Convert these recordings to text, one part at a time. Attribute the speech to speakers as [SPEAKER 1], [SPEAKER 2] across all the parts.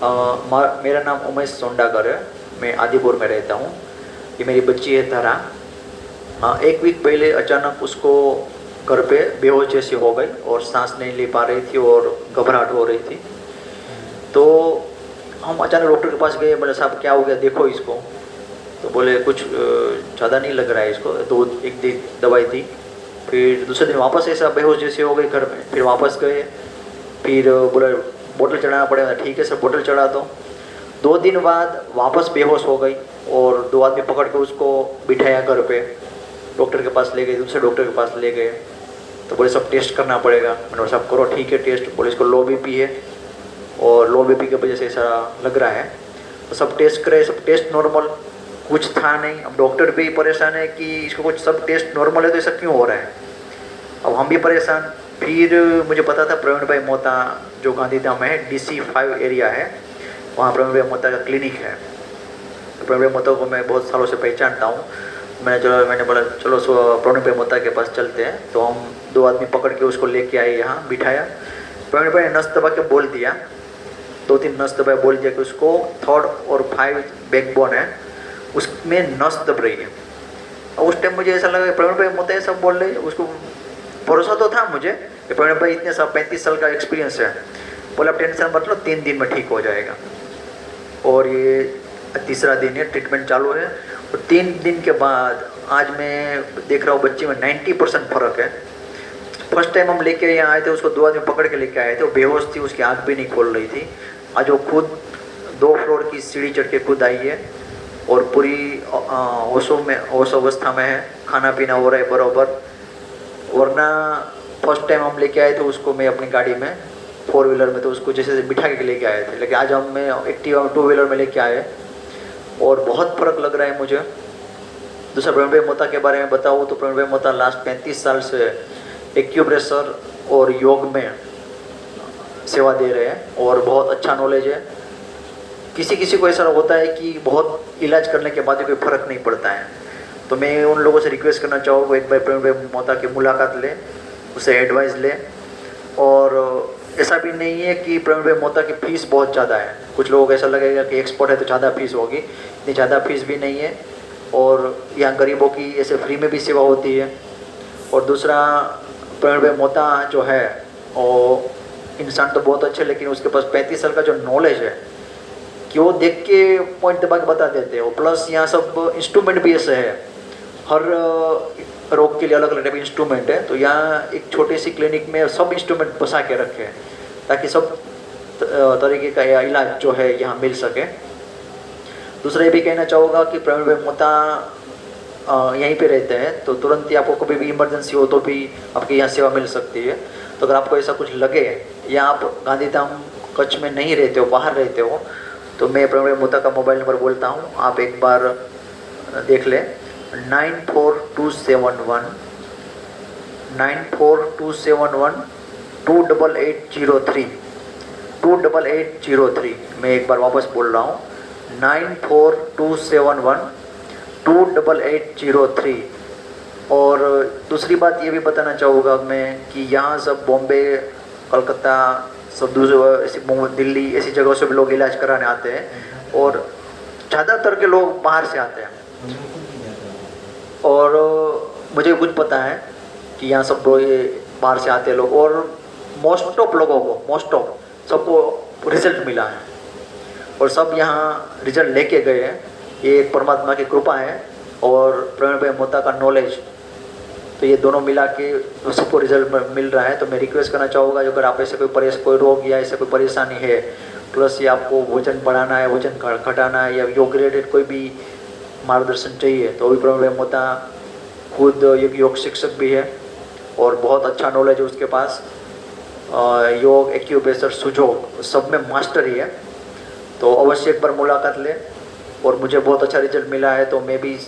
[SPEAKER 1] मेरा नाम उमेश सोंडागर है, मैं आदिपुर में रहता हूँ। ये मेरी बच्ची है धरा। एक वीक पहले अचानक उसको घर पे बेहोश जैसी हो गई और सांस नहीं ले पा रही थी और घबराहट हो रही थी। तो हम अचानक डॉक्टर के पास गए, बोले साहब क्या हो गया, देखो इसको। तो बोले कुछ ज़्यादा नहीं लग रहा है इसको। तो एक दिन दवाई दी, फिर दूसरे दिन वापस ऐसा बेहोश जैसे हो गई घर में। फिर वापस गए, फिर बोले बोतल चढ़ाना पड़ेगा। ठीक है सर, बोतल चढ़ा दो। 2 दिन बाद वापस बेहोश हो गई और 2 आदमी पकड़ के उसको बिठाया घर पे, डॉक्टर के पास ले गए, दूसरे डॉक्टर के पास ले गए। तो बोले सब टेस्ट करना पड़ेगा। मैंने बोला सब करो, ठीक है टेस्ट। बोले इसको लो बीपी है और लो बीपी की वजह से ऐसा लग रहा है। तो सब टेस्ट करे, सब टेस्ट नॉर्मल, कुछ था नहीं। अब डॉक्टर भी परेशान है कि इसको कुछ सब टेस्ट नॉर्मल है तो ऐसा क्यों हो रहा है। अब हम भी परेशान। फिर मुझे पता था प्रवीण भाई मोहता जो गांधीधाम है DC5 एरिया है, वहाँ प्रवीण भाई मोहता का क्लिनिक है। तो प्रवीण भाई मोहता को मैं बहुत सालों से पहचानता हूँ। मैंने बोला चलो प्रवीण भाई मोहता के पास चलते हैं। तो हम 2 आदमी पकड़ के उसको लेके आए, यहाँ बिठाया। प्रवीण भाई ने नस दबा के बोल दिया, 2-3 नस दबा बोल दिया कि उसको 3rd और 5 बैकबोन है, उसमें नस दब रही है। और उस टाइम मुझे ऐसा लगा प्रवीण भाई मोहता ये सब बोल रहे, उसको भरोसा तो था मुझे कि प्रवीण भाई इतने 35 साल का एक्सपीरियंस है। बोला आप टेंशन मत लो, 3 दिन में ठीक हो जाएगा। और ये तीसरा दिन है, ट्रीटमेंट चालू है। और 3 दिन के बाद आज मैं देख रहा हूँ बच्चे में 90% फ़र्क है। फर्स्ट टाइम हम लेके यहाँ आए थे, उसको 2 आदमी पकड़ के लेके आए थे, वो बेहोश थी, उसकी आँख भी नहीं खोल रही थी। आज वो खुद 2 फ्लोर की सीढ़ी चढ़ के खुद आई है और पूरी होश अवस्था में है, खाना पीना हो रहा है बराबर। वरना फर्स्ट टाइम हम लेके आए थे उसको मैं अपनी गाड़ी में 4 व्हीलर में, तो उसको जैसे बिठा के लेके आए थे। लेकिन आज हम मैं एक्टिवा 2 व्हीलर में लेके आए और बहुत फ़र्क लग रहा है मुझे। दूसरा प्रवीण भाई मोहता के बारे में बताऊँ तो प्रवीण भाई मोहता लास्ट 35 साल से एक्यूप्रेशर और योग में सेवा दे रहे हैं और बहुत अच्छा नॉलेज है। किसी को ऐसा होता है कि बहुत इलाज करने के बाद भी कोई फ़र्क नहीं पड़ता है। तो मैं उन लोगों से रिक्वेस्ट करना चाहूँगा एक बार प्रवीण भाई मोहता की मुलाकात लें, उसे एडवाइस लें। और ऐसा भी नहीं है कि प्रवीण भाई मोहता की फ़ीस बहुत ज़्यादा है। कुछ लोगों को ऐसा लगेगा कि एक्सपर्ट है तो ज़्यादा फीस होगी, इतनी ज़्यादा फीस भी नहीं है। और यहाँ गरीबों की ऐसे फ्री में भी सेवा होती है। और दूसरा प्रवीण भाई मोहता जो है वो इंसान तो बहुत अच्छे, लेकिन उसके पास 35 साल का जो नॉलेज है कि वो देख के पॉइंट दबा के बता देते हैं। प्लस यहाँ सब इंस्ट्रूमेंट भी ऐसे है, हर रोग के लिए अलग अलग टाइप इंस्ट्रूमेंट है। तो यहाँ एक छोटी सी क्लिनिक में सब इंस्ट्रूमेंट बसा के रखे हैं ताकि सब तरीके का इलाज जो है यहाँ मिल सके। दूसरा ये भी कहना चाहूँगा कि प्रवीण भाई मोहता यहीं पे रहते हैं, तो तुरंत ही आपको कभी भी इमरजेंसी हो तो भी आपकी यहाँ सेवा मिल सकती है। तो अगर आपको ऐसा कुछ लगे या आप गांधीधाम कच्छ में नहीं रहते हो, बाहर रहते हो, तो मैं प्रवीण भाई मोहता का मोबाइल नंबर बोलता हूँ, आप एक बार देख लें। 9427128803 28803। मैं एक बार वापस बोल रहा हूँ, 9427128803। और दूसरी बात ये भी बताना चाहूँगा मैं कि यहाँ सब बॉम्बे, कलकत्ता, सब दूसरे ऐसी दिल्ली ऐसी जगहों से भी लोग इलाज कराने आते हैं और ज़्यादातर के लोग बाहर से आते हैं। और मुझे कुछ पता है कि यहाँ सब बाहर से आते हैं लोग और मोस्ट ऑफ सबको रिजल्ट मिला है और सब यहाँ रिजल्ट लेके गए हैं। ये एक परमात्मा की कृपा है और प्रवीण भाई मोहता का नॉलेज, तो ये दोनों मिला के सबको रिजल्ट मिल रहा है। तो मैं रिक्वेस्ट करना चाहूँगा अगर आप ऐसे कोई रोग या ऐसे कोई परेशानी है, प्लस ये आपको वजन बढ़ाना है, वजन घटाना है या योग रिलेटेड कोई भी मार्गदर्शन चाहिए, तो अभी प्रवीण भाई मोहता खुद योग शिक्षक भी है और बहुत अच्छा नॉलेज है उसके पास। योग, एक्यूप्रेशर, सुजोग सब में मास्टर ही है। तो अवश्य एक बार मुलाकात लें और मुझे बहुत अच्छा रिजल्ट मिला है। तो मैं भी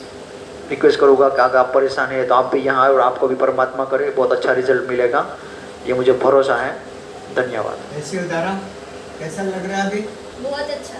[SPEAKER 1] रिक्वेस्ट करूँगा कि अगर आप परेशान हैं तो आप भी यहाँ आए और आपको भी परमात्मा करे, बहुत अच्छा रिजल्ट मिलेगा, ये मुझे भरोसा है। धन्यवाद।
[SPEAKER 2] ऐसी उदाहरण कैसा लग रहा है अभी?
[SPEAKER 3] बहुत अच्छा।